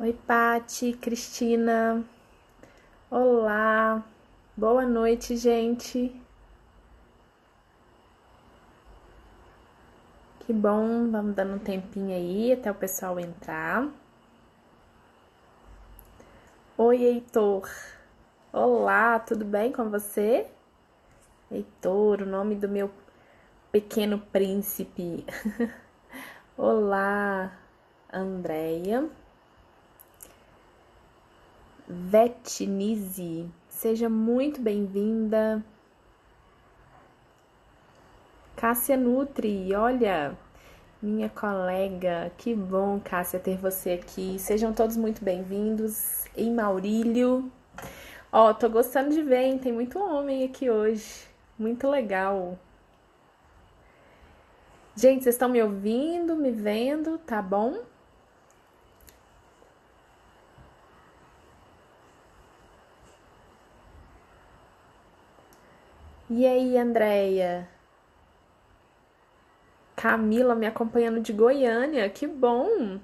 Oi, Pati, Cristina. Olá. Boa noite, gente. Que bom, vamos dando um tempinho aí até o pessoal entrar. Oi, Heitor. Olá, tudo bem com você? Heitor, o nome do meu pequeno príncipe. Olá, Andréia. Vetinize, seja muito bem-vinda. Cássia Nutri, olha, minha colega, que bom, Cássia, ter você aqui. Sejam todos muito bem-vindos. E Maurílio. Ó, tô gostando de ver, hein? Tem muito homem aqui hoje. Muito legal. Gente, vocês estão me ouvindo, me vendo, tá bom? E aí, Andréia? Camila me acompanhando de Goiânia, que bom!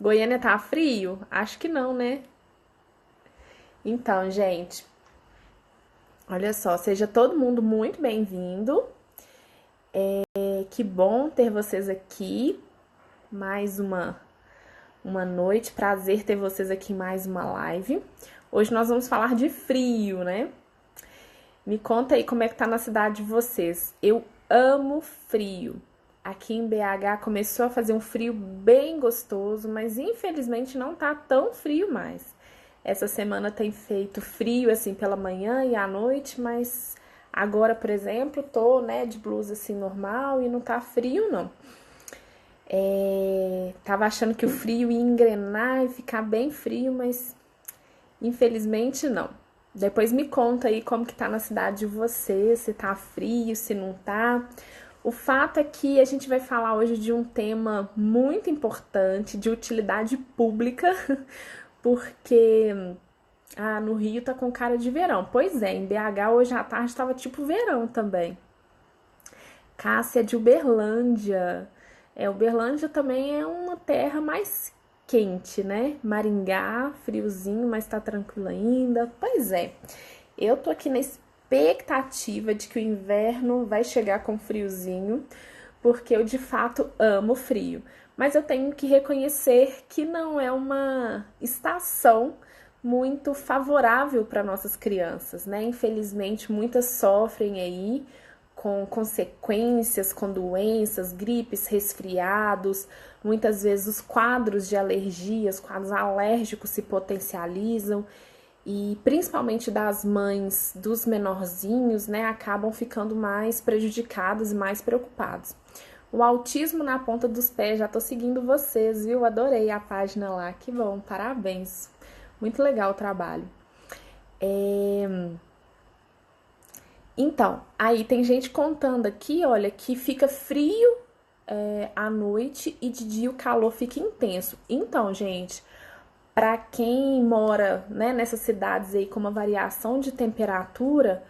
Goiânia tá frio? Acho que não, né? Então, gente, olha só, seja todo mundo muito bem-vindo. Que bom ter vocês aqui. Mais uma noite, prazer ter vocês aqui em mais uma live. Hoje nós vamos falar de frio, né? Me conta aí como é que tá na cidade de vocês. Eu amo frio. Aqui em BH começou a fazer um frio bem gostoso, mas infelizmente não tá tão frio mais. Essa semana tem feito frio assim pela manhã e à noite, mas agora, por exemplo, tô, né, de blusa assim normal e não tá frio não. Tava achando que o frio ia engrenar e ficar bem frio, mas infelizmente não. Depois me conta aí como que tá na cidade de você, se tá frio, se não tá. O fato é que a gente vai falar hoje de um tema muito importante, de utilidade pública, porque no Rio tá com cara de verão. Pois é, em BH hoje à tarde tava tipo verão também. Cássia de Uberlândia. Uberlândia também é uma terra mais quente, né? Maringá, friozinho, mas tá tranquilo ainda. Pois é, eu tô aqui na expectativa de que o inverno vai chegar com friozinho, porque eu de fato amo frio. Mas eu tenho que reconhecer que não é uma estação muito favorável para nossas crianças, né? Infelizmente, muitas sofrem aí com consequências, com doenças, gripes, resfriados. Muitas vezes os quadros de alergias, quadros alérgicos se potencializam e principalmente das mães dos menorzinhos, né, acabam ficando mais prejudicados e mais preocupados. O autismo na ponta dos pés, já tô seguindo vocês, viu? Adorei a página lá, que bom, parabéns. Muito legal o trabalho. Então, aí tem gente contando aqui, olha, que fica frio à noite e de dia o calor fica intenso. Então, gente, para quem mora, né, nessas cidades aí com uma variação de temperatura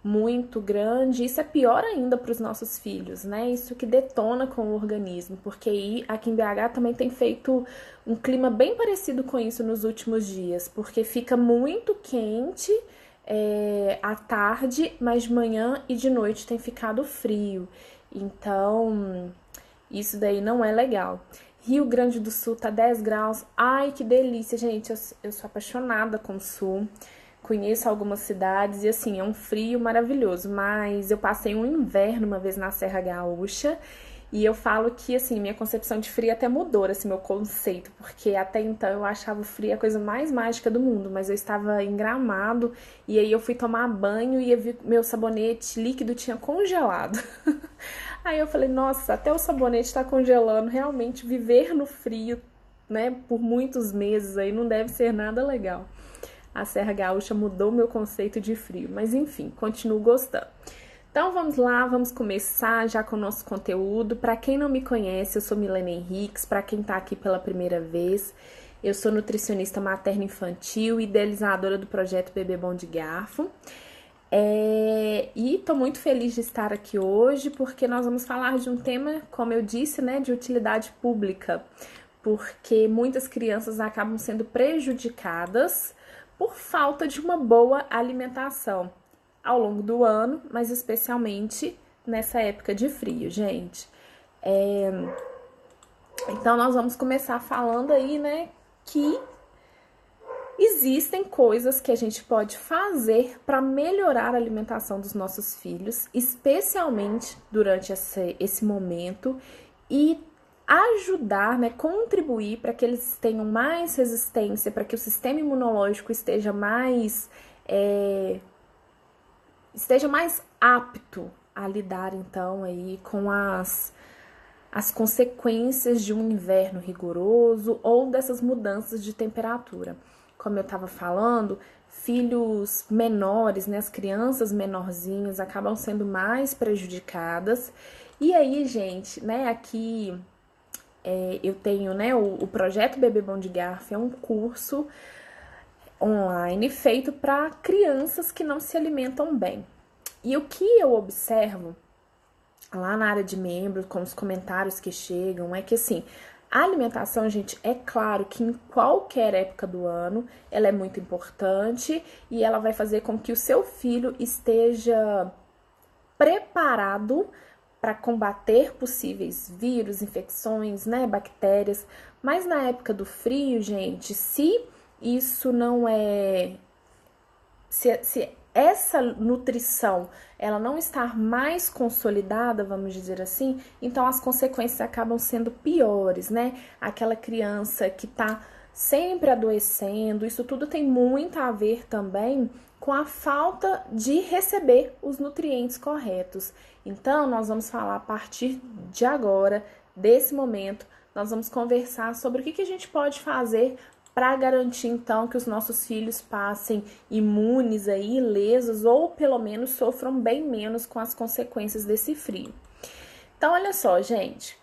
muito grande, isso é pior ainda para os nossos filhos, né? Isso que detona com o organismo, porque aí aqui em BH também tem feito um clima bem parecido com isso nos últimos dias, porque fica muito quente à tarde, mas de manhã e de noite tem ficado frio. Então, isso daí não é legal. Rio Grande do Sul tá 10 graus. Ai, que delícia, gente. Eu sou apaixonada com o Sul. Conheço algumas cidades e assim, é um frio maravilhoso. Mas eu passei um inverno uma vez na Serra Gaúcha e eu falo que, assim, minha concepção de frio até mudou, assim, meu conceito, porque até então eu achava o frio a coisa mais mágica do mundo, mas eu estava em Gramado e aí eu fui tomar banho e eu vi meu sabonete líquido tinha congelado. Aí eu falei, nossa, até o sabonete tá congelando, realmente viver no frio, né, por muitos meses aí não deve ser nada legal. A Serra Gaúcha mudou meu conceito de frio, mas enfim, continuo gostando. Então vamos lá, vamos começar já com o nosso conteúdo. Para quem não me conhece, eu sou Milena Henriques. Para quem está aqui pela primeira vez, eu sou nutricionista materno-infantil, idealizadora do projeto Bebê Bom de Garfo. E estou muito feliz de estar aqui hoje porque nós vamos falar de um tema, como eu disse, né, de utilidade pública. porque muitas crianças acabam sendo prejudicadas por falta de uma boa alimentação ao longo do ano, mas especialmente nessa época de frio, gente. Então, nós vamos começar falando aí, né, que existem coisas que a gente pode fazer para melhorar a alimentação dos nossos filhos, especialmente durante esse momento, e ajudar, né, contribuir para que eles tenham mais resistência, para que o sistema imunológico esteja mais apto a lidar, então, aí com as consequências de um inverno rigoroso ou dessas mudanças de temperatura. Como eu estava falando, filhos menores, né, as crianças menorzinhas acabam sendo mais prejudicadas. E aí, gente, né, aqui eu tenho, né, o projeto Bebê Bom de Garfo, é um curso online feito para crianças que não se alimentam bem. E o que eu observo lá na área de membros, com os comentários que chegam, é que assim, a alimentação, gente, é claro que em qualquer época do ano ela é muito importante e ela vai fazer com que o seu filho esteja preparado para combater possíveis vírus, infecções, né, bactérias. Mas na época do frio, gente, se isso não é... Se essa nutrição ela não estar mais consolidada, vamos dizer assim, então as consequências acabam sendo piores, né? Aquela criança que tá sempre adoecendo, isso tudo tem muito a ver também com a falta de receber os nutrientes corretos. Então, nós vamos falar a partir de agora, desse momento, nós vamos conversar sobre o que a gente pode fazer para garantir, então, que os nossos filhos passem imunes aí, ilesos, ou pelo menos sofram bem menos com as consequências desse frio. Então, olha só, gente.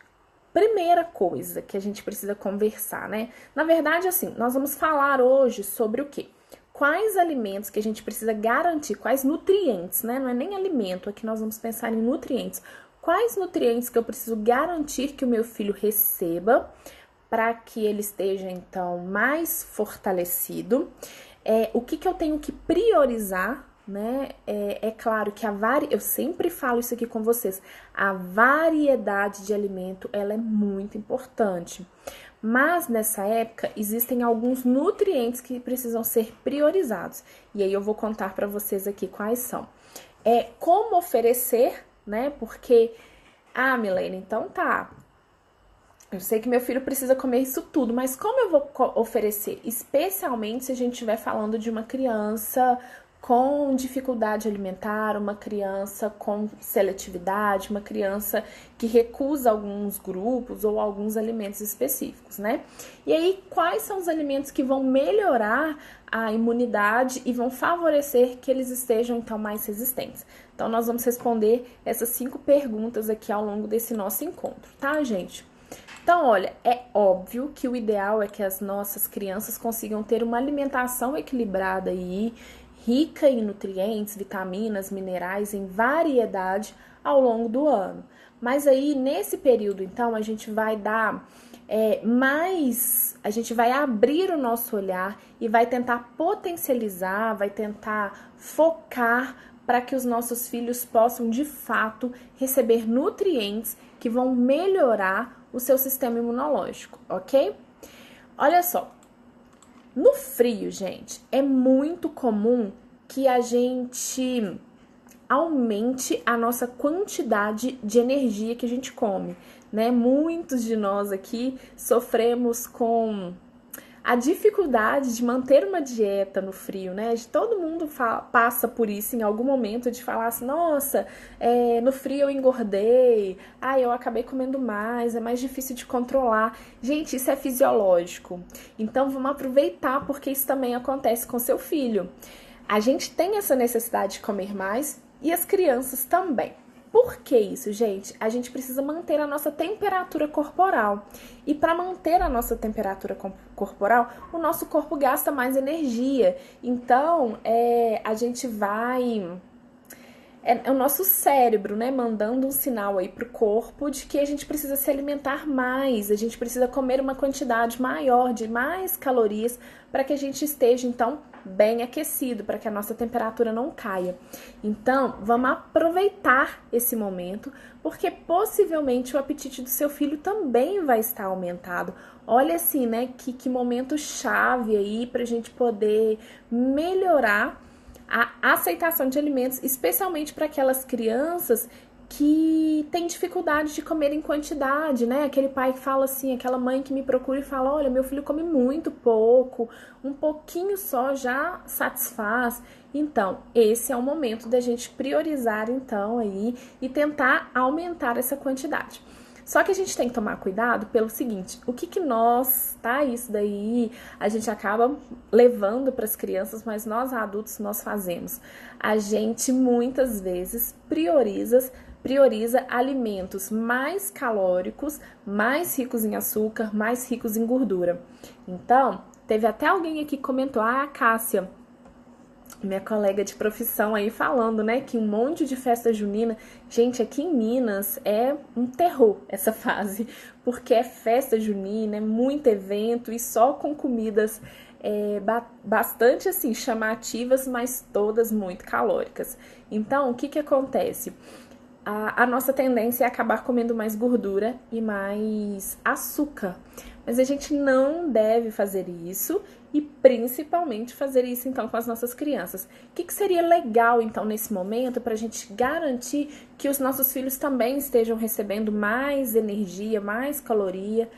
Primeira coisa que a gente precisa conversar, né? Na verdade, assim, nós vamos falar hoje sobre o quê? Quais alimentos que a gente precisa garantir, quais nutrientes, né? Não é nem alimento, aqui nós vamos pensar em nutrientes. Quais nutrientes que eu preciso garantir que o meu filho receba para que ele esteja, então, mais fortalecido. O que eu tenho que priorizar, né? É claro que eu sempre falo isso aqui com vocês, a variedade de alimento, ela é muito importante. Mas, nessa época, existem alguns nutrientes que precisam ser priorizados. E aí eu vou contar para vocês aqui quais são. Como oferecer, né? Porque, Milene, então tá... Eu sei que meu filho precisa comer isso tudo, mas como eu vou oferecer? Especialmente se a gente estiver falando de uma criança com dificuldade alimentar, uma criança com seletividade, uma criança que recusa alguns grupos ou alguns alimentos específicos, né? E aí, quais são os alimentos que vão melhorar a imunidade e vão favorecer que eles estejam, então, mais resistentes? Então, nós vamos responder essas 5 perguntas aqui ao longo desse nosso encontro, tá, gente? Então, olha, é óbvio que o ideal é que as nossas crianças consigam ter uma alimentação equilibrada e rica em nutrientes, vitaminas, minerais, em variedade ao longo do ano. Mas aí, nesse período, então, a gente vai dar a gente vai abrir o nosso olhar e vai tentar potencializar, vai tentar focar para que os nossos filhos possam, de fato, receber nutrientes que vão melhorar o seu sistema imunológico, ok? Olha só, no frio, gente, é muito comum que a gente aumente a nossa quantidade de energia que a gente come, né? Muitos de nós aqui sofremos com a dificuldade de manter uma dieta no frio, né? Todo mundo passa por isso em algum momento, de falar assim, nossa, no frio eu engordei, eu acabei comendo mais, é mais difícil de controlar. Gente, isso é fisiológico. Então, vamos aproveitar, porque isso também acontece com seu filho. A gente tem essa necessidade de comer mais e as crianças também. Por que isso, gente? A gente precisa manter a nossa temperatura corporal. E para manter a nossa temperatura corporal, o nosso corpo gasta mais energia. Então, a gente vai é o nosso cérebro, né, mandando um sinal aí pro corpo de que a gente precisa se alimentar mais, a gente precisa comer uma quantidade maior de mais calorias para que a gente esteja, então, bem aquecido, para que a nossa temperatura não caia. Então, vamos aproveitar esse momento, porque possivelmente o apetite do seu filho também vai estar aumentado. Olha assim, né, que momento chave aí para a gente poder melhorar a aceitação de alimentos, especialmente para aquelas crianças que têm dificuldade de comer em quantidade, né? Aquele pai que fala assim, aquela mãe que me procura e fala: olha, meu filho come muito pouco, um pouquinho só já satisfaz. Então, esse é o momento da gente priorizar, então, aí e tentar aumentar essa quantidade. Só que a gente tem que tomar cuidado pelo seguinte: o que nós, tá? Isso daí a gente acaba levando para as crianças, mas nós adultos nós fazemos. A gente muitas vezes prioriza alimentos mais calóricos, mais ricos em açúcar, mais ricos em gordura. Então, teve até alguém aqui que comentou: ah, Cássia, minha colega de profissão aí falando, né, que um monte de festa junina, gente, aqui em Minas é um terror essa fase, porque é festa junina, é muito evento e só com comidas bastante assim chamativas, mas todas muito calóricas. Então, o que acontece? A nossa tendência é acabar comendo mais gordura e mais açúcar. Mas a gente não deve fazer isso e principalmente fazer isso então com as nossas crianças. O que seria legal então nesse momento para a gente garantir que os nossos filhos também estejam recebendo mais energia, mais caloria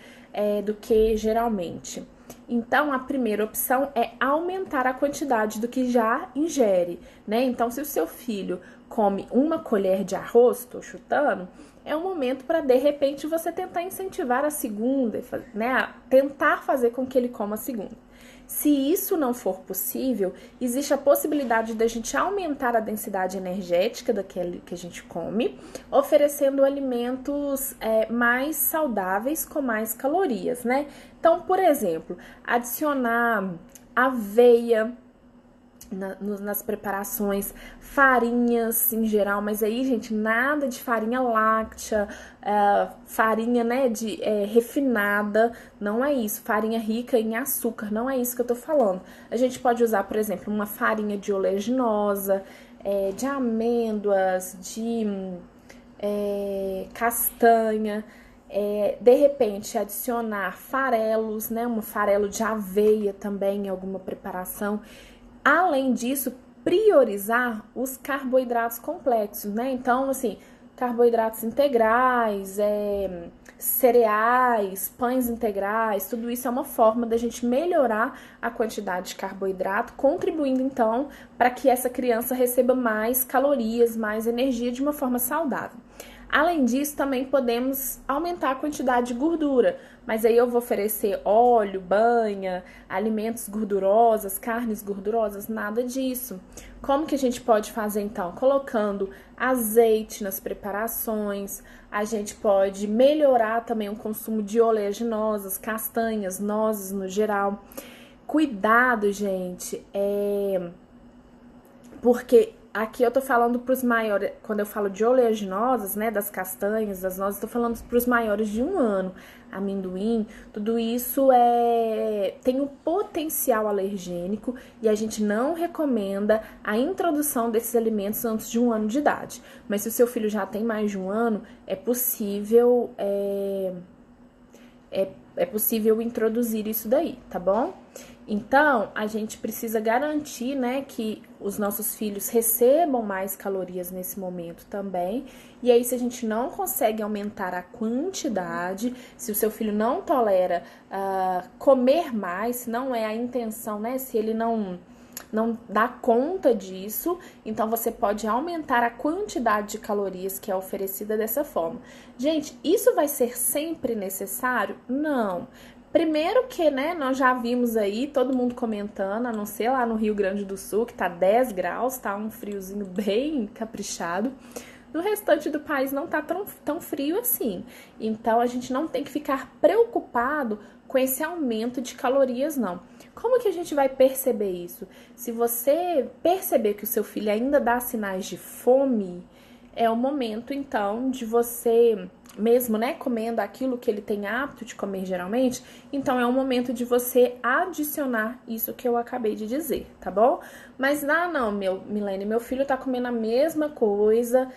do que geralmente? Então, a primeira opção é aumentar a quantidade do que já ingere, né? Então, se o seu filho come uma colher de arroz, tô chutando, é um momento para, de repente, você tentar incentivar a segunda, né? Tentar fazer com que ele coma a segunda. Se isso não for possível, existe a possibilidade da gente aumentar a densidade energética daquele que a gente come, oferecendo alimentos mais saudáveis com mais calorias, né? Então, por exemplo, adicionar aveia nas preparações, farinhas em geral, mas aí, gente, nada de farinha láctea, farinha, né, refinada, não é isso, farinha rica em açúcar, não é isso que eu tô falando. A gente pode usar, por exemplo, uma farinha de oleaginosa, de amêndoas, de castanha, de repente adicionar farelos, né, um farelo de aveia também em alguma preparação. Além disso, priorizar os carboidratos complexos, né? Então, assim, carboidratos integrais, cereais, pães integrais, tudo isso é uma forma da gente melhorar a quantidade de carboidrato, contribuindo então para que essa criança receba mais calorias, mais energia de uma forma saudável. Além disso, também podemos aumentar a quantidade de gordura, mas aí eu vou oferecer óleo, banha, alimentos gordurosos, carnes gordurosas, nada disso. Como que a gente pode fazer então? Colocando azeite nas preparações, a gente pode melhorar também o consumo de oleaginosas, castanhas, nozes no geral. Cuidado, gente, porque aqui eu tô falando pros maiores, quando eu falo de oleaginosas, né, das castanhas, das nozes, tô falando pros maiores de 1 ano. Amendoim, tudo isso tem um potencial alergênico e a gente não recomenda a introdução desses alimentos antes de 1 ano de idade. Mas se o seu filho já tem mais de 1 ano, é possível introduzir isso daí, tá bom? Então, a gente precisa garantir, né, que os nossos filhos recebam mais calorias nesse momento também. E aí, se a gente não consegue aumentar a quantidade, se o seu filho não tolera comer mais, se não é a intenção, né, se ele não dá conta disso, então você pode aumentar a quantidade de calorias que é oferecida dessa forma. Gente, isso vai ser sempre necessário? Não. Primeiro que, né, nós já vimos aí todo mundo comentando, a não ser lá no Rio Grande do Sul, que tá 10 graus, tá um friozinho bem caprichado. No restante do país não tá tão frio assim. Então, a gente não tem que ficar preocupado com esse aumento de calorias, não. Como que a gente vai perceber isso? Se você perceber que o seu filho ainda dá sinais de fome, é o momento, então, de você, mesmo, né, comendo aquilo que ele tem hábito de comer geralmente, então é o momento de você adicionar isso que eu acabei de dizer, tá bom? Mas não, Milene, meu filho tá comendo a mesma coisa,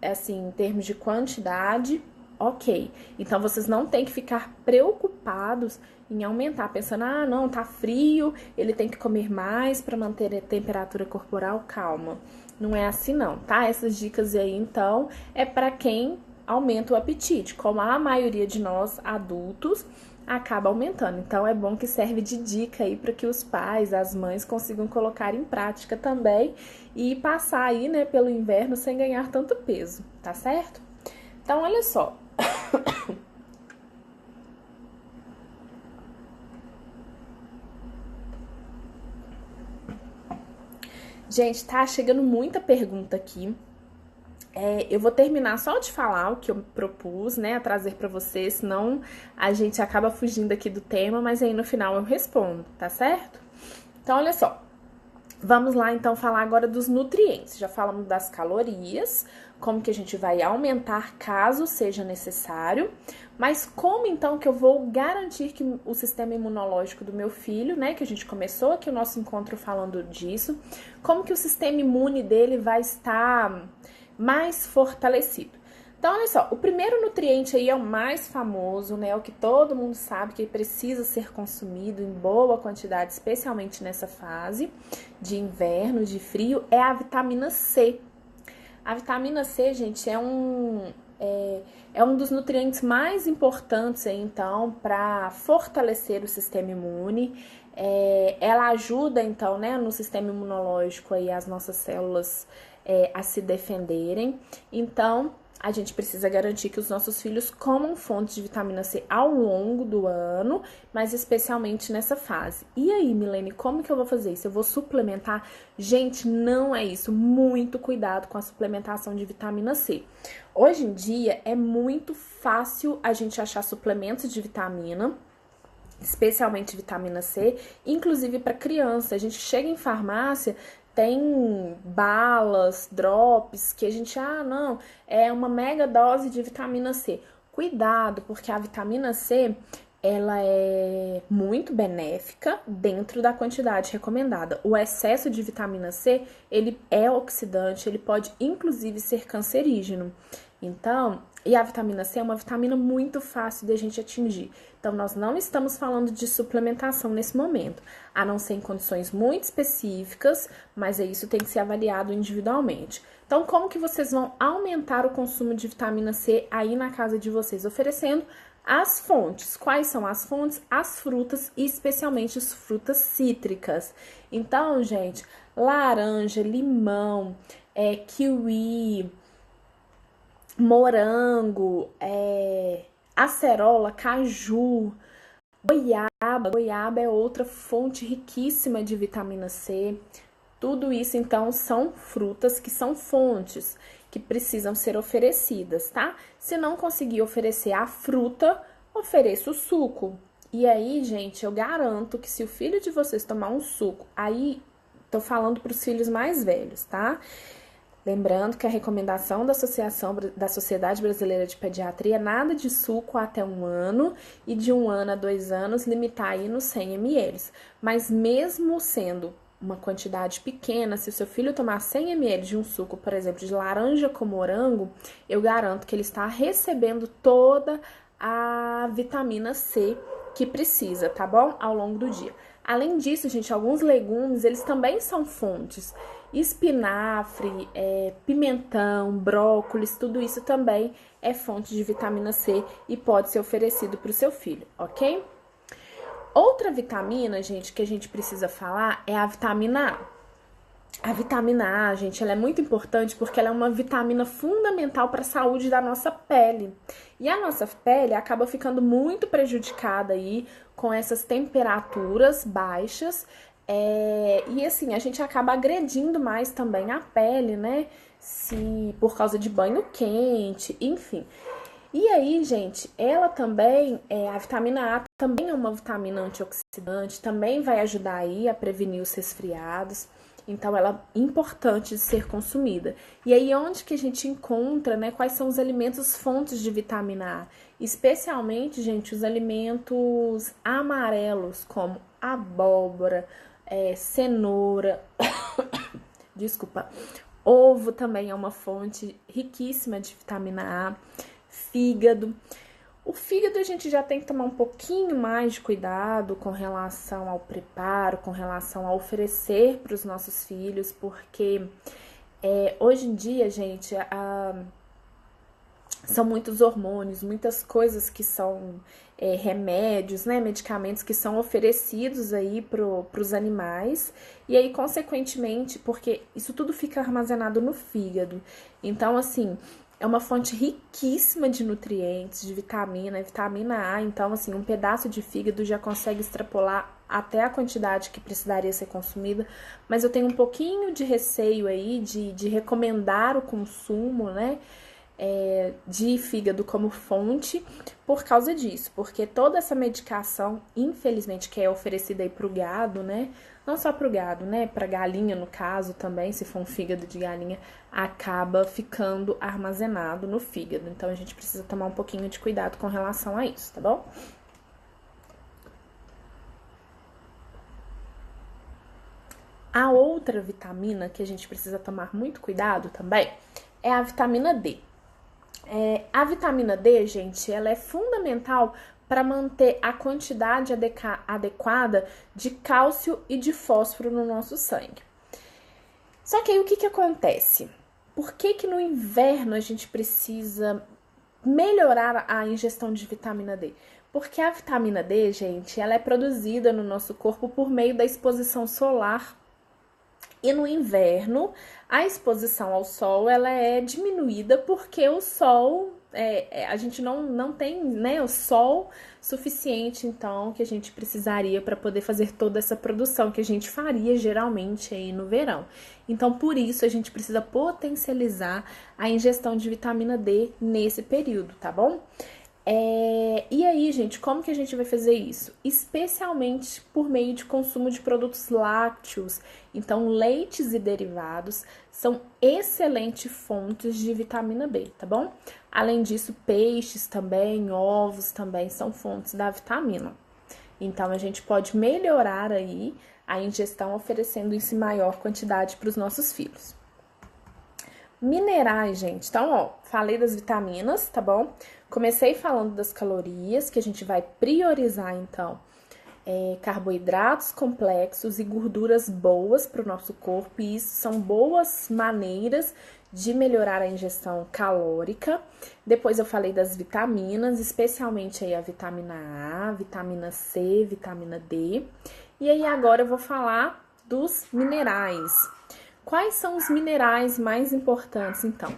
assim, em termos de quantidade, ok. Então, vocês não têm que ficar preocupados em aumentar, pensando, não, tá frio, ele tem que comer mais para manter a temperatura corporal, calma. Não é assim não, tá? Essas dicas aí, então, é para quem aumenta o apetite, como a maioria de nós adultos acaba aumentando. Então, é bom que serve de dica aí para que os pais, as mães consigam colocar em prática também e passar aí, né, pelo inverno sem ganhar tanto peso, tá certo? Então, olha só. Gente, tá chegando muita pergunta aqui. Eu vou terminar só de falar o que eu propus, né, a trazer para vocês, senão a gente acaba fugindo aqui do tema, mas aí no final eu respondo, tá certo? Então, olha só. Vamos lá, então, falar agora dos nutrientes. Já falamos das calorias, como que a gente vai aumentar caso seja necessário. Mas como, então, que eu vou garantir que o sistema imunológico do meu filho, né, que a gente começou aqui o nosso encontro falando disso, como que o sistema imune dele vai estar mais fortalecido? Então, olha só, o primeiro nutriente aí é o mais famoso, né? O que todo mundo sabe que precisa ser consumido em boa quantidade, especialmente nessa fase de inverno, de frio, é a vitamina C. A vitamina C, gente, é um dos nutrientes mais importantes aí, então, para fortalecer o sistema imune. Ela ajuda, então, né, no sistema imunológico aí, as nossas células a se defenderem. Então, a gente precisa garantir que os nossos filhos comam fontes de vitamina C ao longo do ano, mas especialmente nessa fase. E aí, Milene, como que eu vou fazer isso? Eu vou suplementar? Gente, não é isso. Muito cuidado com a suplementação de vitamina C. Hoje em dia é muito fácil a gente achar suplementos de vitamina, especialmente vitamina C, inclusive para criança. A gente chega em farmácia, tem balas, drops, que a gente, não, é uma mega dose de vitamina C. Cuidado, porque a vitamina C, ela é muito benéfica dentro da quantidade recomendada. O excesso de vitamina C, ele é oxidante, ele pode inclusive ser cancerígeno. Então, e a vitamina C é uma vitamina muito fácil de a gente atingir. Então, nós não estamos falando de suplementação nesse momento, a não ser em condições muito específicas, mas isso tem que ser avaliado individualmente. Então, como que vocês vão aumentar o consumo de vitamina C aí na casa de vocês? Oferecendo as fontes. Quais são as fontes? As frutas, e especialmente as frutas cítricas. Então, gente, laranja, limão, kiwi, morango, acerola, caju, goiaba. Goiaba é outra fonte riquíssima de vitamina C. Tudo isso, então, são frutas que são fontes que precisam ser oferecidas, tá? Se não conseguir oferecer a fruta, ofereça o suco. E aí, gente, eu garanto que se o filho de vocês tomar um suco, aí tô falando para os filhos mais velhos, tá? Lembrando que a recomendação da Sociedade Brasileira de Pediatria é nada de suco até 1 ano e de 1 ano a 2 anos limitar aí nos 100 ml. Mas mesmo sendo uma quantidade pequena, se o seu filho tomar 100 ml de um suco, por exemplo, de laranja com morango, eu garanto que ele está recebendo toda a vitamina C que precisa, tá bom? Ao longo do dia. Além disso, gente, alguns legumes, eles também são fontes. Espinafre, pimentão, brócolis, tudo isso também é fonte de vitamina C e pode ser oferecido para o seu filho, ok? Outra vitamina, gente, que a gente precisa falar é a vitamina A. A vitamina A, gente, ela é muito importante porque ela é uma vitamina fundamental para a saúde da nossa pele. E a nossa pele acaba ficando muito prejudicada aí com essas temperaturas baixas. E assim, a gente acaba agredindo mais também a pele, né? Se por causa de banho quente, enfim. E aí, gente, ela também, a vitamina A também é uma vitamina antioxidante, também vai ajudar aí a prevenir os resfriados. Então, ela é importante de ser consumida. E aí, onde que a gente encontra, né? Quais são os alimentos fontes de vitamina A? Especialmente, gente, os alimentos amarelos, como abóbora, cenoura, desculpa, ovo também é uma fonte riquíssima de vitamina A, fígado. O fígado a gente já tem que tomar um pouquinho mais de cuidado com relação ao preparo, com relação a oferecer para os nossos filhos, porque hoje em dia, gente, são muitos hormônios, muitas coisas que são remédios, né, medicamentos que são oferecidos aí para os animais, e aí, consequentemente, porque isso tudo fica armazenado no fígado. Então, assim, é uma fonte riquíssima de nutrientes, de vitamina A. Então, assim, um pedaço de fígado já consegue extrapolar até a quantidade que precisaria ser consumida. Mas eu tenho um pouquinho de receio aí de recomendar o consumo, né, de fígado como fonte por causa disso. Porque toda essa medicação, infelizmente, que é oferecida aí pro gado, né, não só pro gado, né, pra galinha no caso também, se for um fígado de galinha, acaba ficando armazenado no fígado. Então a gente precisa tomar um pouquinho de cuidado com relação a isso, tá bom? A outra vitamina que a gente precisa tomar muito cuidado também é a vitamina D. A vitamina D, gente, ela é fundamental para manter a quantidade adequada de cálcio e de fósforo no nosso sangue. Só que aí o que acontece? Por que no inverno a gente precisa melhorar a ingestão de vitamina D? Porque a vitamina D, gente, ela é produzida no nosso corpo por meio da exposição solar. E no inverno, a exposição ao sol ela é diminuída porque o sol, a gente não tem, né, o sol suficiente, então, que a gente precisaria para poder fazer toda essa produção que a gente faria geralmente aí no verão. Então, por isso, a gente precisa potencializar a ingestão de vitamina D nesse período, tá bom? E aí, gente, como que a gente vai fazer isso? Especialmente por meio de consumo de produtos lácteos. Então, leites e derivados são excelentes fontes de vitamina B, tá bom? Além disso, peixes também, ovos também são fontes da vitamina. Então, a gente pode melhorar aí a ingestão oferecendo isso em maior quantidade para os nossos filhos. Minerais, gente. Então, ó, falei das vitaminas, tá bom? Comecei falando das calorias, que a gente vai priorizar, então, carboidratos complexos e gorduras boas para o nosso corpo, e isso são boas maneiras de melhorar a ingestão calórica. Depois eu falei das vitaminas, especialmente aí a vitamina A, vitamina C, vitamina D. E aí agora eu vou falar dos minerais. Quais são os minerais mais importantes, então?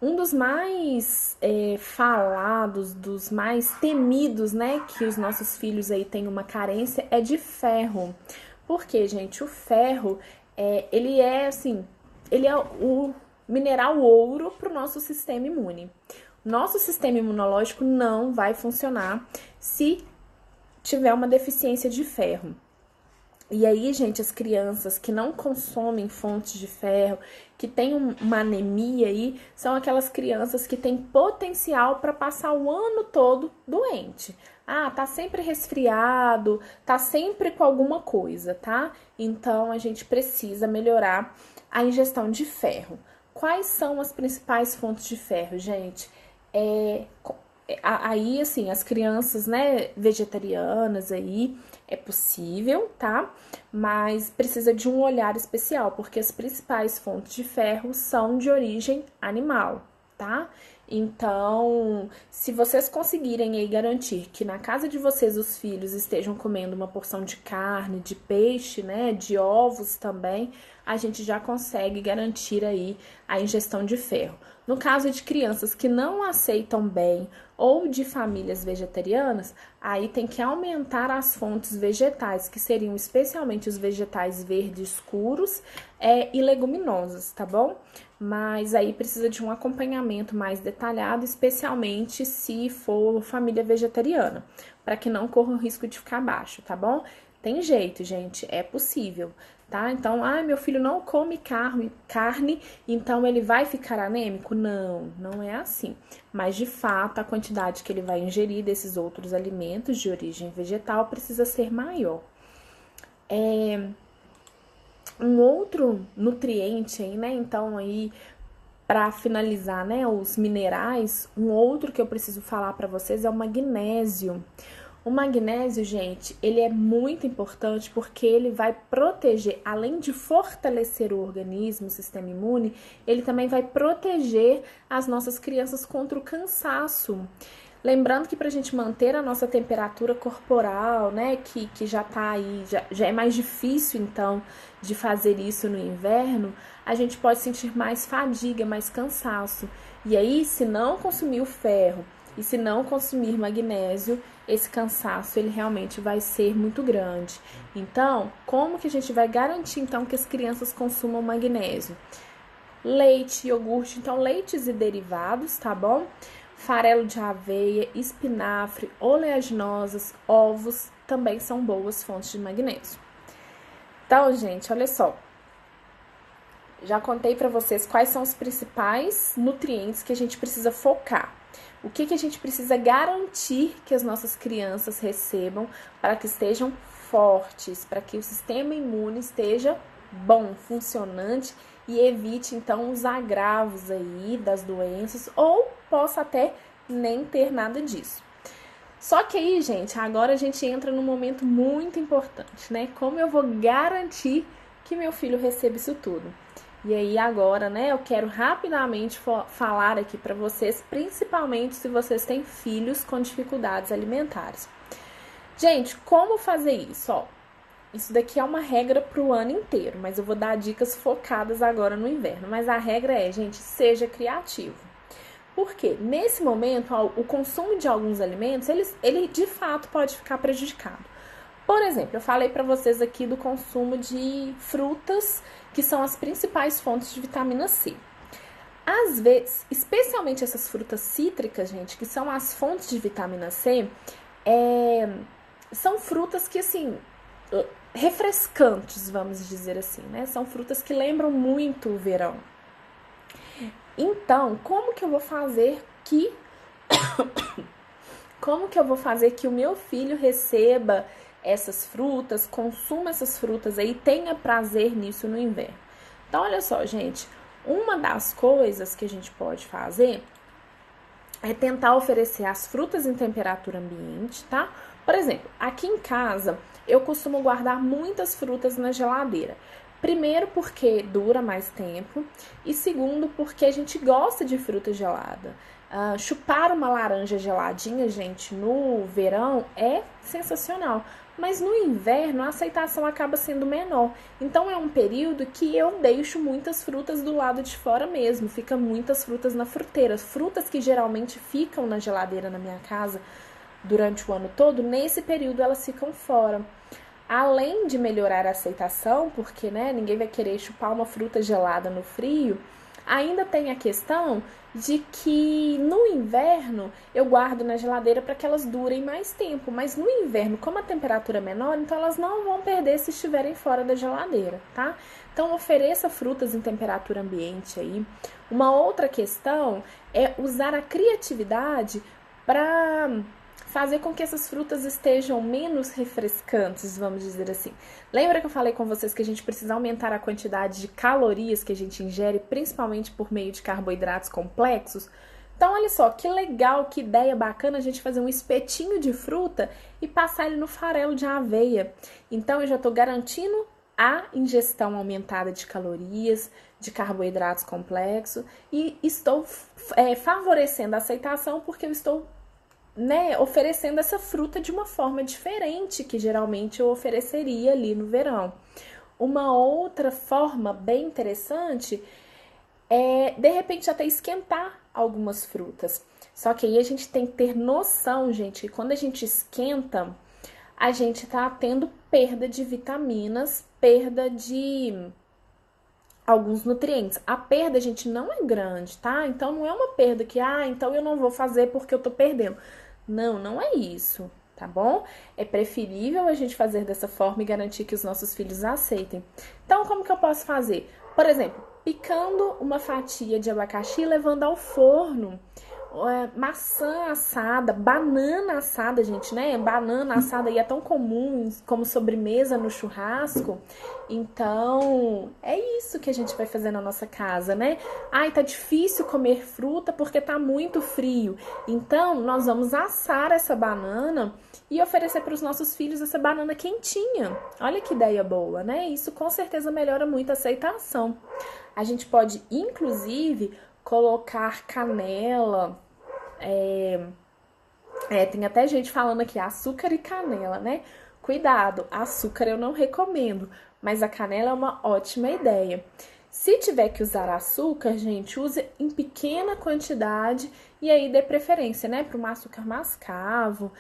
Um dos mais falados, dos mais temidos, né, que os nossos filhos aí têm uma carência, é de ferro. Porque, gente, o ferro, ele é, assim, ele é o mineral ouro para o nosso sistema imune. Nosso sistema imunológico não vai funcionar se tiver uma deficiência de ferro. E aí, gente, as crianças que não consomem fontes de ferro, que têm uma anemia aí, são aquelas crianças que têm potencial para passar o ano todo doente. Ah, tá sempre resfriado, tá sempre com alguma coisa, tá? Então, a gente precisa melhorar a ingestão de ferro. Quais são as principais fontes de ferro, gente? Aí, assim, as crianças, né, vegetarianas aí, é possível, tá? Mas precisa de um olhar especial, porque as principais fontes de ferro são de origem animal, tá? Então, se vocês conseguirem aí garantir que na casa de vocês os filhos estejam comendo uma porção de carne, de peixe, né, de ovos também, a gente já consegue garantir aí a ingestão de ferro. No caso de crianças que não aceitam bem ou de famílias vegetarianas, aí tem que aumentar as fontes vegetais, que seriam especialmente os vegetais verdes escuros e leguminosas, tá bom? Mas aí precisa de um acompanhamento mais detalhado, especialmente se for família vegetariana, para que não corra o risco de ficar baixo, tá bom? Tem jeito, gente, é possível, tá? Então, meu filho não come carne, então ele vai ficar anêmico? Não, não é assim. Mas, de fato, a quantidade que ele vai ingerir desses outros alimentos de origem vegetal precisa ser maior. Um outro nutriente aí, né? Então, aí, para finalizar, né, os minerais, um outro que eu preciso falar para vocês é o magnésio. O magnésio, gente, ele é muito importante porque ele vai proteger, além de fortalecer o organismo, o sistema imune, ele também vai proteger as nossas crianças contra o cansaço. Lembrando que para a gente manter a nossa temperatura corporal, né, que já tá aí, já é mais difícil então de fazer isso no inverno, a gente pode sentir mais fadiga, mais cansaço. E aí, se não consumir o ferro e se não consumir magnésio, esse cansaço ele realmente vai ser muito grande. Então, como que a gente vai garantir então que as crianças consumam magnésio? Leite, iogurte, então leites e derivados, tá bom? Farelo de aveia, espinafre, oleaginosas, ovos também são boas fontes de magnésio. Então, gente, olha só. Já contei para vocês quais são os principais nutrientes que a gente precisa focar. O que a gente precisa garantir que as nossas crianças recebam para que estejam fortes, para que o sistema imune esteja bom, funcionante e evite então os agravos aí das doenças ou possa até nem ter nada disso. Só que aí, gente, agora a gente entra num momento muito importante, né? Como eu vou garantir que meu filho receba isso tudo? E aí agora, né, eu quero rapidamente falar aqui para vocês, principalmente se vocês têm filhos com dificuldades alimentares. Gente, como fazer isso? Ó, isso daqui é uma regra para o ano inteiro, mas eu vou dar dicas focadas agora no inverno. Mas a regra é, gente, seja criativo. Porque nesse momento, ó, o consumo de alguns alimentos, ele de fato pode ficar prejudicado. Por exemplo, eu falei para vocês aqui do consumo de frutas, que são as principais fontes de vitamina C. Às vezes, especialmente essas frutas cítricas, gente, que são as fontes de vitamina C, são frutas que, assim, refrescantes, vamos dizer assim, né? São frutas que lembram muito o verão. Então, como que eu vou fazer que o meu filho receba essas frutas, consuma essas frutas aí, tenha prazer nisso no inverno? Então, olha só, gente, uma das coisas que a gente pode fazer é tentar oferecer as frutas em temperatura ambiente, tá? Por exemplo, aqui em casa, eu costumo guardar muitas frutas na geladeira. Primeiro, porque dura mais tempo. E segundo, porque a gente gosta de fruta gelada. Chupar uma laranja geladinha, gente, no verão é sensacional. Mas no inverno a aceitação acaba sendo menor. Então é um período que eu deixo muitas frutas do lado de fora mesmo. Fica muitas frutas na fruteira. Frutas que geralmente ficam na geladeira na minha casa durante o ano todo, nesse período elas ficam fora. Além de melhorar a aceitação, porque né, ninguém vai querer chupar uma fruta gelada no frio, ainda tem a questão de que no inverno eu guardo na geladeira para que elas durem mais tempo. Mas no inverno, como a temperatura é menor, então elas não vão perder se estiverem fora da geladeira, tá? Então ofereça frutas em temperatura ambiente aí. Uma outra questão é usar a criatividade para fazer com que essas frutas estejam menos refrescantes, vamos dizer assim. Lembra que eu falei com vocês que a gente precisa aumentar a quantidade de calorias que a gente ingere, principalmente por meio de carboidratos complexos? Então, olha só, que legal, que ideia bacana a gente fazer um espetinho de fruta e passar ele no farelo de aveia. Então, eu já estou garantindo a ingestão aumentada de calorias, de carboidratos complexos e estou favorecendo a aceitação porque eu estou oferecendo essa fruta de uma forma diferente que geralmente eu ofereceria ali no verão. Uma outra forma bem interessante de repente até esquentar algumas frutas. Só que aí a gente tem que ter noção, gente, que quando a gente esquenta, a gente tá tendo perda de vitaminas, perda de alguns nutrientes. A perda, gente, não é grande, tá? Então não é uma perda que, então eu não vou fazer porque eu tô perdendo. Não, não é isso, tá bom? É preferível a gente fazer dessa forma e garantir que os nossos filhos aceitem. Então, como que eu posso fazer? Por exemplo, picando uma fatia de abacaxi e levando ao forno. Maçã assada, banana assada, gente, né? Banana assada aí é tão comum como sobremesa no churrasco. Então, é isso que a gente vai fazer na nossa casa, né? Ai, tá difícil comer fruta porque tá muito frio. Então, nós vamos assar essa banana e oferecer para os nossos filhos essa banana quentinha. Olha que ideia boa, né? Isso com certeza melhora muito a aceitação. A gente pode, inclusive, colocar canela. Tem até gente falando aqui açúcar e canela, né? Cuidado, açúcar eu não recomendo, mas a canela é uma ótima ideia. Se tiver que usar açúcar, gente, use em pequena quantidade e aí dê preferência, né, para um açúcar mascavo.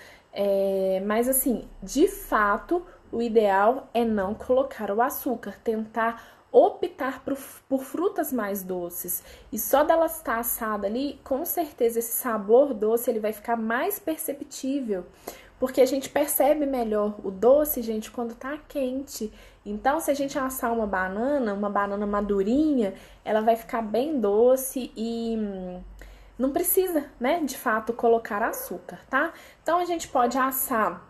Mas assim, de fato, o ideal é não colocar o açúcar, tentar optar por frutas mais doces. E só dela estar assada ali, com certeza esse sabor doce ele vai ficar mais perceptível. Porque a gente percebe melhor o doce, gente, quando tá quente. Então, se a gente assar uma banana madurinha, ela vai ficar bem doce e não precisa, né, de fato, colocar açúcar, tá? Então, a gente pode assar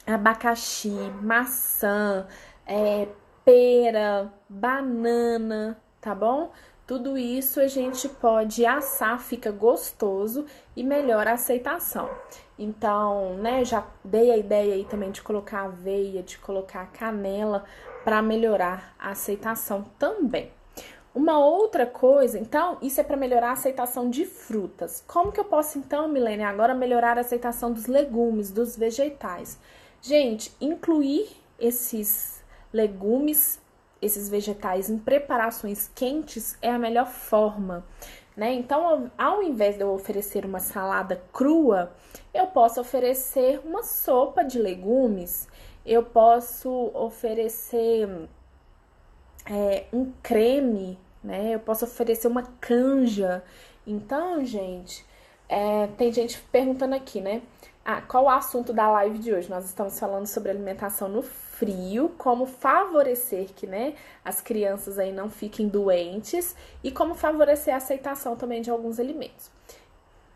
abacaxi, maçã, pera, banana, tá bom? Tudo isso a gente pode assar, fica gostoso e melhora a aceitação. Então, né, já dei a ideia aí também de colocar aveia, de colocar canela para melhorar a aceitação também. Uma outra coisa, então, isso é para melhorar a aceitação de frutas. Como que eu posso, então, Milene, agora melhorar a aceitação dos legumes, dos vegetais? Gente, incluir esses legumes, esses vegetais em preparações quentes é a melhor forma, né? Então, ao invés de eu oferecer uma salada crua, eu posso oferecer uma sopa de legumes, eu posso oferecer um creme, né? Eu posso oferecer uma canja. Então, gente, tem gente perguntando aqui, né? Qual o assunto da live de hoje? Nós estamos falando sobre alimentação no frio, como favorecer que, né, as crianças aí não fiquem doentes e como favorecer a aceitação também de alguns alimentos.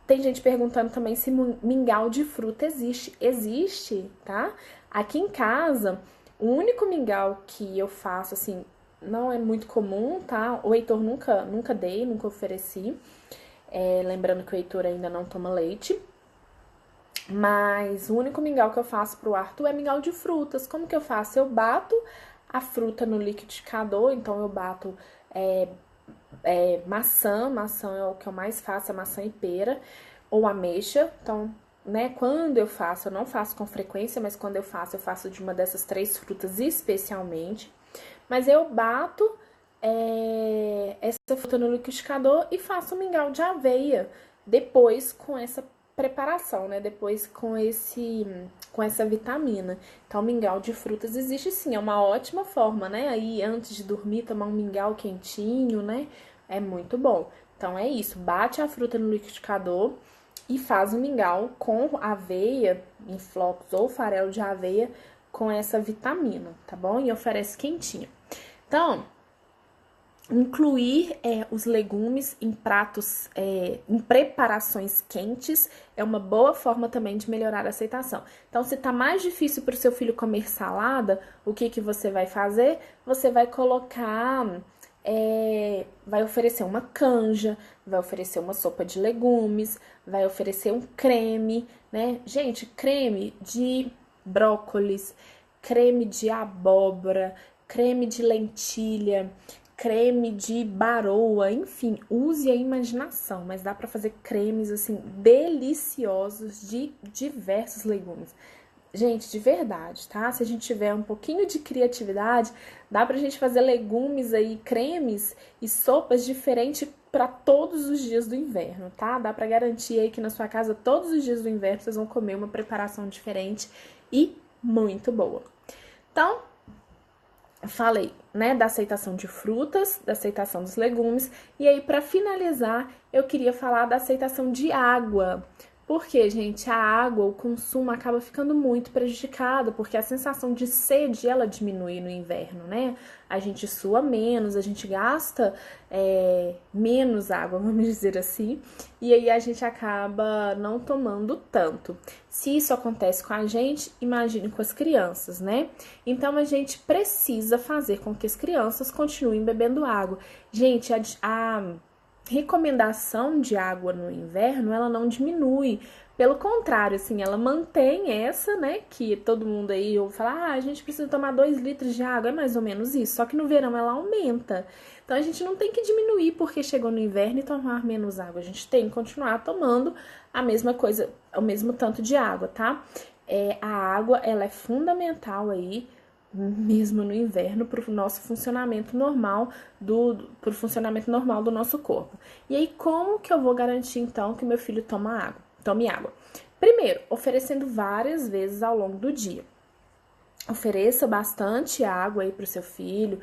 Tem gente perguntando também se mingau de fruta existe. Existe, tá? Aqui em casa, o único mingau que eu faço, assim, não é muito comum, tá? O Heitor nunca dei, nunca ofereci. Lembrando que o Heitor ainda não toma leite. Mas o único mingau que eu faço pro Arthur é mingau de frutas. Como que eu faço? Eu bato a fruta no liquidificador, então eu bato maçã é o que eu mais faço, a maçã e pera, ou ameixa. Então, né, quando eu faço, eu não faço com frequência, mas quando eu faço de uma dessas 3 frutas especialmente. Mas eu bato essa fruta no liquidificador e faço um mingau de aveia depois com essa preparação, né? Depois com essa vitamina. Então, mingau de frutas existe sim, é uma ótima forma, né? Aí, antes de dormir, tomar um mingau quentinho, né? É muito bom. Então, é isso. Bate a fruta no liquidificador e faz um mingau com aveia em flocos ou farelo de aveia com essa vitamina, tá bom? E oferece quentinho. Então, incluir os legumes em pratos, em preparações quentes, é uma boa forma também de melhorar a aceitação. Então, se tá mais difícil para o seu filho comer salada, o que que você vai fazer? Você vai colocar, vai oferecer uma canja, vai oferecer uma sopa de legumes, vai oferecer um creme, né? Gente, creme de brócolis, creme de abóbora, creme de lentilha, creme de baroa, enfim, use a imaginação, mas dá para fazer cremes assim deliciosos de diversos legumes. gente, de verdade, tá? Se a gente tiver um pouquinho de criatividade, dá pra gente fazer legumes aí, cremes e sopas diferentes para todos os dias do inverno, tá? Dá pra garantir aí que na sua casa todos os dias do inverno vocês vão comer uma preparação diferente e muito boa. Então, falei, né, da aceitação de frutas, da aceitação dos legumes, e aí para finalizar, eu queria falar da aceitação de água. Porque, gente, a água, o consumo acaba ficando muito prejudicado, porque a sensação de sede, ela diminui no inverno, né? A gente sua menos, a gente gasta menos água, vamos dizer assim, e aí a gente acaba não tomando tanto. Se isso acontece com a gente, imagine com as crianças, né? Então, a gente precisa fazer com que as crianças continuem bebendo água. Gente, a recomendação de água no inverno, ela não diminui. Pelo contrário, assim, ela mantém essa, né, que todo mundo aí ouve falar, a gente precisa tomar 2 litros de água, é mais ou menos isso. Só que no verão ela aumenta. Então, a gente não tem que diminuir porque chegou no inverno e tomar menos água. A gente tem que continuar tomando a mesma coisa, o mesmo tanto de água, tá? A água, ela é fundamental aí mesmo no inverno, para o nosso funcionamento normal pro funcionamento normal do nosso corpo. E aí, como que eu vou garantir então que meu filho tome água? Primeiro, oferecendo várias vezes ao longo do dia. Ofereça bastante água aí para o seu filho.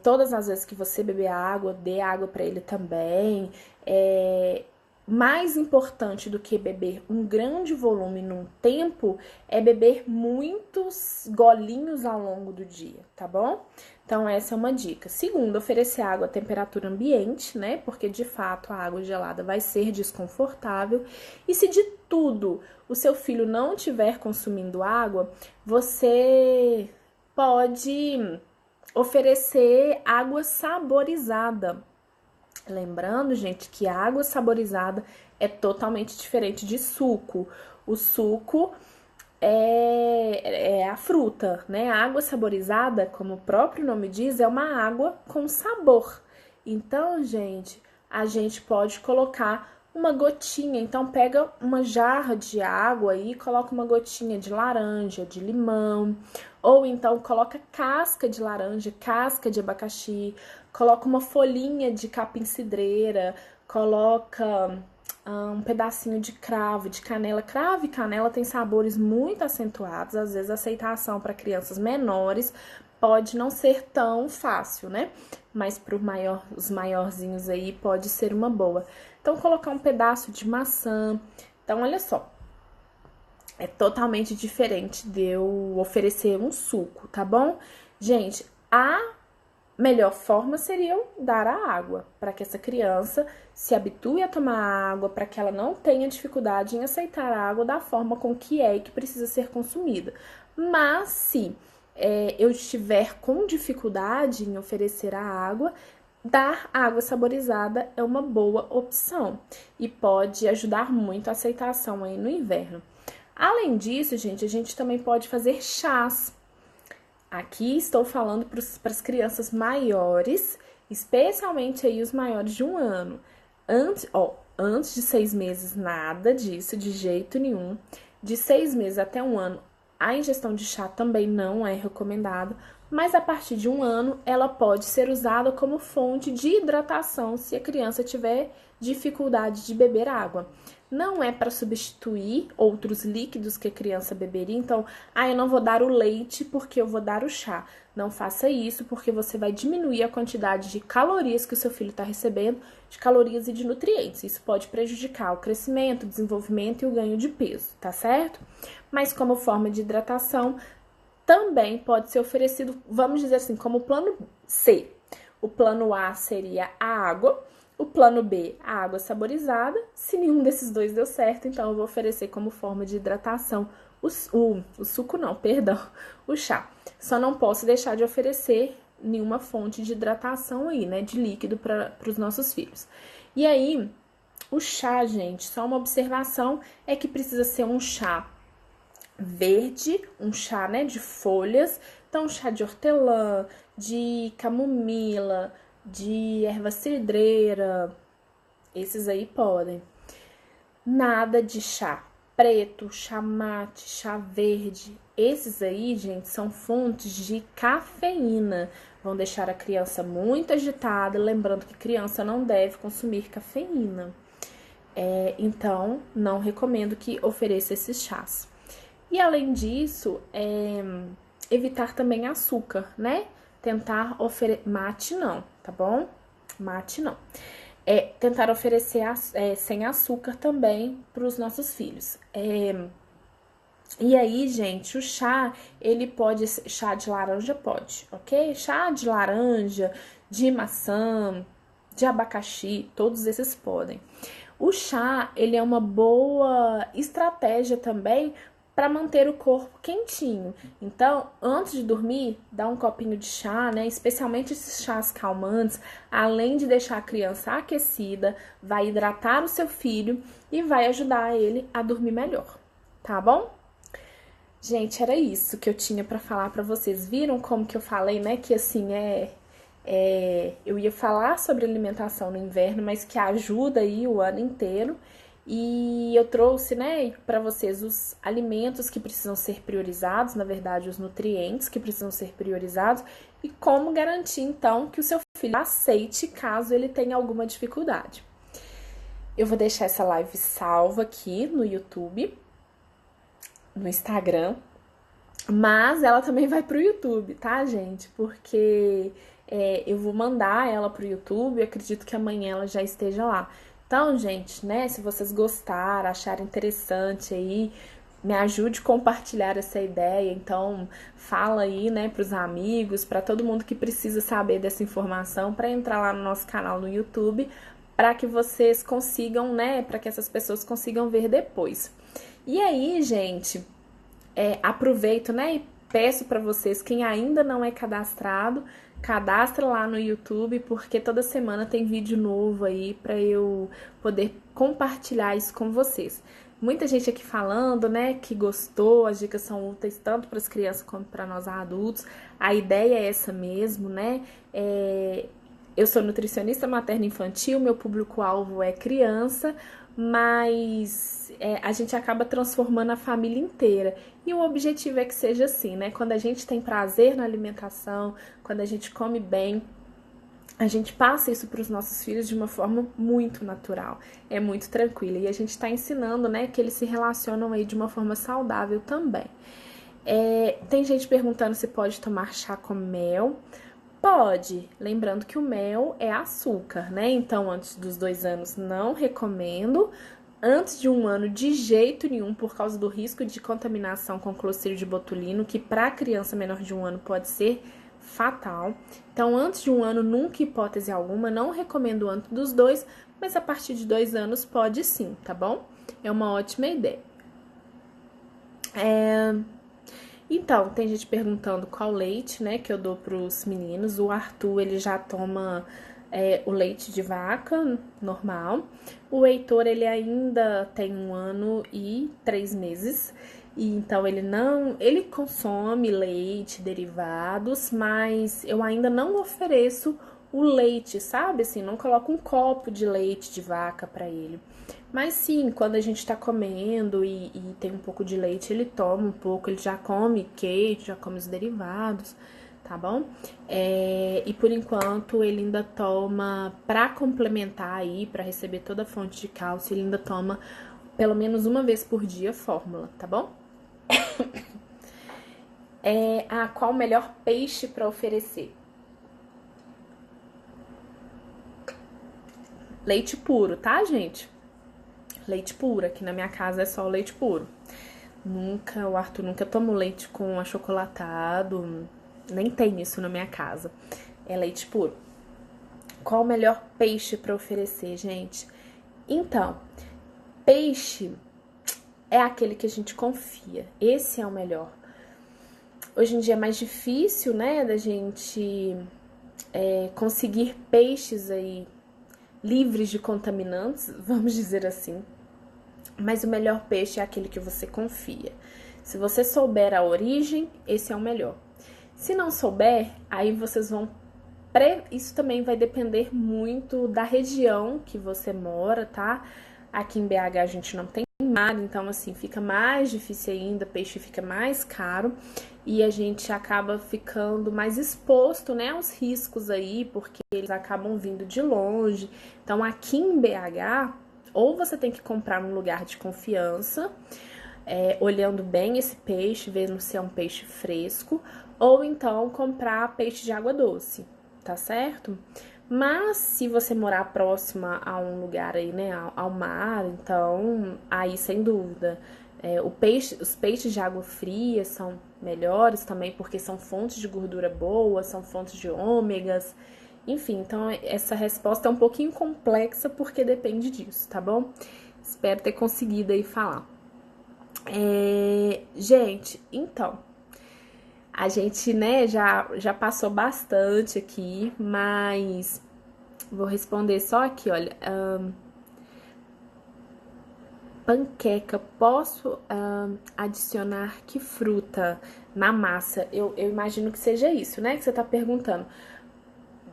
Todas as vezes que você beber água, dê água para ele também. Mais importante do que beber um grande volume num tempo é beber muitos golinhos ao longo do dia, tá bom? Então, essa é uma dica. Segundo, oferecer água a temperatura ambiente, né? Porque de fato a água gelada vai ser desconfortável. E se de tudo o seu filho não estiver consumindo água, você pode oferecer água saborizada. Lembrando, gente, que a água saborizada é totalmente diferente de suco. O suco é a fruta, né? A água saborizada, como o próprio nome diz, é uma água com sabor. Então, gente, a gente pode colocar uma gotinha. Então, pega uma jarra de água e coloca uma gotinha de laranja, de limão, ou então coloca casca de laranja, casca de abacaxi, coloca uma folhinha de capim-cidreira, coloca um pedacinho de cravo, de canela. Cravo e canela tem sabores muito acentuados, às vezes a aceitação para crianças menores pode não ser tão fácil, né? Mas para os maiorzinhos aí pode ser uma boa. Então, colocar um pedaço de maçã. Então, olha só, é totalmente diferente de eu oferecer um suco, tá bom? Gente, a melhor forma seria dar a água, para que essa criança se habitue a tomar água, para que ela não tenha dificuldade em aceitar a água da forma com que é e que precisa ser consumida. Mas se eu estiver com dificuldade em oferecer a água, dar água saborizada é uma boa opção e pode ajudar muito a aceitação aí no inverno. Além disso, gente, a gente também pode fazer chás. Aqui estou falando para as crianças maiores, especialmente aí os maiores de 1 ano. Antes de 6 meses, nada disso, de jeito nenhum. De 6 meses até 1 ano, a ingestão de chá também não é recomendado, mas a partir de 1 ano, ela pode ser usada como fonte de hidratação se a criança tiver dificuldade de beber água. Não é para substituir outros líquidos que a criança beberia, então, eu não vou dar o leite porque eu vou dar o chá. Não faça isso, porque você vai diminuir a quantidade de calorias que o seu filho está recebendo, de calorias e de nutrientes. Isso pode prejudicar o crescimento, o desenvolvimento e o ganho de peso, tá certo? Mas como forma de hidratação, também pode ser oferecido, vamos dizer assim, como plano C. O plano A seria a água, o plano B, a água saborizada. Se nenhum desses dois deu certo, então eu vou oferecer como forma de hidratação o suco não, perdão, o chá. Só não posso deixar de oferecer nenhuma fonte de hidratação aí, né, de líquido para os nossos filhos. E aí, o chá, gente, só uma observação é que precisa ser um chá verde, um chá, né, de folhas. Então, chá de hortelã, de camomila, de erva cidreira, esses aí podem. Nada de chá preto, chá mate, chá verde, esses aí, gente, são fontes de cafeína. Vão deixar a criança muito agitada, lembrando que criança não deve consumir cafeína. Então, não recomendo que ofereça esses chás. E além disso, evitar também açúcar, né? Tentar oferecer. Mate não, tá bom? Mate não. Tentar oferecer sem açúcar também para os nossos filhos. E aí, gente, o chá, ele pode ser, chá de laranja pode, ok? Chá de laranja, de maçã, de abacaxi, todos esses podem. O chá, ele é uma boa estratégia também para manter o corpo quentinho. Então, antes de dormir, dá um copinho de chá, né? Especialmente esses chás calmantes, além de deixar a criança aquecida, vai hidratar o seu filho e vai ajudar ele a dormir melhor, tá bom? Gente, era isso que eu tinha para falar para vocês. Viram como que eu falei, né? Que assim eu ia falar sobre alimentação no inverno, mas que ajuda aí o ano inteiro. E eu trouxe, né, para vocês os alimentos que precisam ser priorizados, na verdade, os nutrientes que precisam ser priorizados e como garantir então que o seu filho aceite caso ele tenha alguma dificuldade. Eu vou deixar essa live salva aqui no YouTube, no Instagram, mas ela também vai pro YouTube, tá, gente? Porque eu vou mandar ela pro YouTube, eu acredito que amanhã ela já esteja lá. Então, gente, né, se vocês gostaram, acharem interessante aí, me ajude a compartilhar essa ideia. Então, fala aí, né, pros amigos, para todo mundo que precisa saber dessa informação, para entrar lá no nosso canal no YouTube, para que vocês consigam, né, para que essas pessoas consigam ver depois. E aí, gente, aproveito, né, e peço para vocês, quem ainda não é cadastrado, cadastra lá no YouTube, porque toda semana tem vídeo novo aí para eu poder compartilhar isso com vocês. Muita gente aqui falando, né, que gostou, as dicas são úteis tanto para as crianças quanto para nós adultos. A ideia é essa mesmo, né? Eu sou nutricionista materno-infantil, meu público-alvo é criança, mas a gente acaba transformando a família inteira. E o objetivo é que seja assim, né? Quando a gente tem prazer na alimentação, quando a gente come bem, a gente passa isso para os nossos filhos de uma forma muito natural, é muito tranquila. E a gente está ensinando, né, que eles se relacionam aí de uma forma saudável também. Tem gente perguntando se pode tomar chá com mel. Pode, lembrando que o mel é açúcar, né? Então, antes dos 2 anos, não recomendo. Antes de 1 ano, de jeito nenhum, por causa do risco de contaminação com clostridio de botulino, que para criança menor de 1 ano pode ser fatal. Então, antes de 1 ano, nunca, hipótese alguma, não recomendo antes dos 2, mas a partir de 2 anos pode sim, tá bom? É uma ótima ideia. Então, tem gente perguntando qual leite, né, que eu dou pros meninos. O Arthur, ele já toma o leite de vaca normal. O Heitor, ele ainda tem 1 ano e 3 meses. E então, ele consome leite, derivados, mas eu ainda não ofereço o leite, sabe? Assim, não coloco um copo de leite de vaca para ele. Mas sim, quando a gente tá comendo e tem um pouco de leite, ele toma um pouco, ele já come queijo, já come os derivados, tá bom? E por enquanto ele ainda toma, pra complementar aí, pra receber toda a fonte de cálcio, ele ainda toma pelo menos 1 vez por dia fórmula, tá bom? Qual o melhor peixe pra oferecer? Leite puro, tá, gente? Leite puro, aqui na minha casa é só o leite puro. O Arthur nunca tomou leite com achocolatado, nem tem isso na minha casa. É leite puro. Qual o melhor peixe para oferecer, gente? Então, peixe é aquele que a gente confia. Esse é o melhor. Hoje em dia é mais difícil, né, da gente conseguir peixes aí livres de contaminantes, vamos dizer assim. Mas o melhor peixe é aquele que você confia. Se você souber a origem, esse é o melhor. Se não souber, aí vocês vão... Isso também vai depender muito da região que você mora, tá? Aqui em BH a gente não tem mar, então assim, fica mais difícil ainda, peixe fica mais caro e a gente acaba ficando mais exposto, né, aos riscos aí, porque eles acabam vindo de longe. Então aqui em BH, ou você tem que comprar num lugar de confiança, olhando bem esse peixe, vendo se é um peixe fresco, ou então comprar peixe de água doce, tá certo? Mas se você morar próxima a um lugar aí, né, ao mar, então aí sem dúvida, os peixes de água fria são melhores também porque são fontes de gordura boa, são fontes de ômegas, enfim, então essa resposta é um pouquinho complexa porque depende disso, tá bom? Espero ter conseguido aí falar. Gente, então, a gente, né, já passou bastante aqui, mas vou responder só aqui, olha. Panqueca, posso adicionar que fruta na massa? Eu imagino que seja isso, né, que você tá perguntando.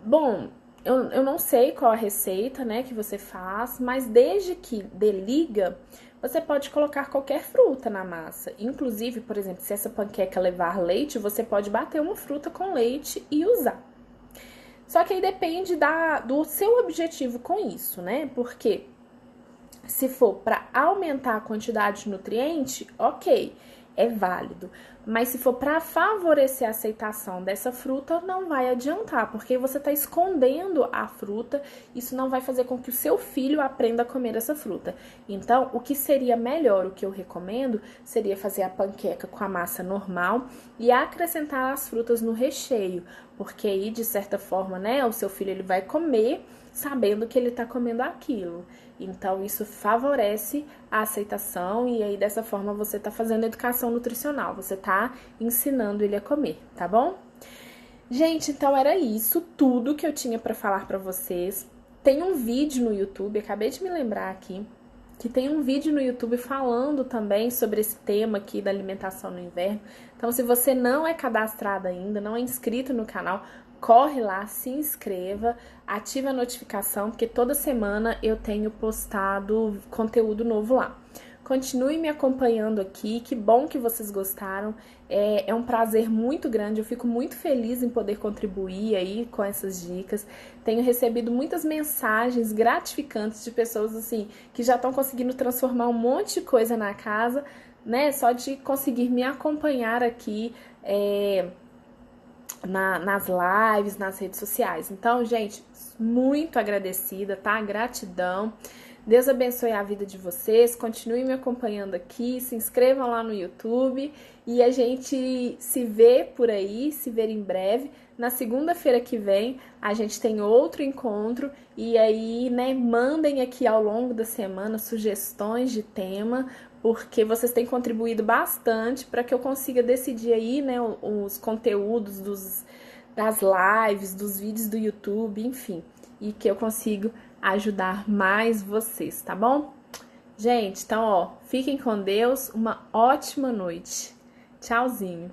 Bom, eu não sei qual a receita, né, que você faz, mas desde que dê liga, você pode colocar qualquer fruta na massa. Inclusive, por exemplo, se essa panqueca levar leite, você pode bater uma fruta com leite e usar. Só que aí depende do seu objetivo com isso, né? Porque se for para aumentar a quantidade de nutriente, ok, é válido. Mas se for para favorecer a aceitação dessa fruta, não vai adiantar, porque você está escondendo a fruta, isso não vai fazer com que o seu filho aprenda a comer essa fruta. Então, o que seria melhor, o que eu recomendo, seria fazer a panqueca com a massa normal e acrescentar as frutas no recheio, porque aí, de certa forma, né, o seu filho ele vai comer sabendo que ele está comendo aquilo. Então, isso favorece a aceitação e aí, dessa forma, você tá fazendo educação nutricional, você tá ensinando ele a comer, tá bom? Gente, então era isso, tudo que eu tinha pra falar pra vocês. Tem um vídeo no YouTube, acabei de me lembrar aqui, que tem um vídeo no YouTube falando também sobre esse tema aqui da alimentação no inverno. Então, se você não é cadastrado ainda, não é inscrito no canal, corre lá, se inscreva, ativa a notificação, porque toda semana eu tenho postado conteúdo novo lá. Continue me acompanhando aqui, que bom que vocês gostaram, é um prazer muito grande, eu fico muito feliz em poder contribuir aí com essas dicas. Tenho recebido muitas mensagens gratificantes de pessoas assim, que já estão conseguindo transformar um monte de coisa na casa, né, só de conseguir me acompanhar aqui, nas lives, nas redes sociais. Então, gente, muito agradecida, tá? Gratidão. Deus abençoe a vida de vocês, continue me acompanhando aqui, se inscrevam lá no YouTube e a gente se vê por aí, se vê em breve. Na segunda-feira que vem a gente tem outro encontro e aí, né, mandem aqui ao longo da semana sugestões de tema, porque vocês têm contribuído bastante para que eu consiga decidir aí, né, os conteúdos das lives, dos vídeos do YouTube, enfim, e que eu consigo ajudar mais vocês, tá bom? Gente, então, ó, fiquem com Deus, uma ótima noite. Tchauzinho.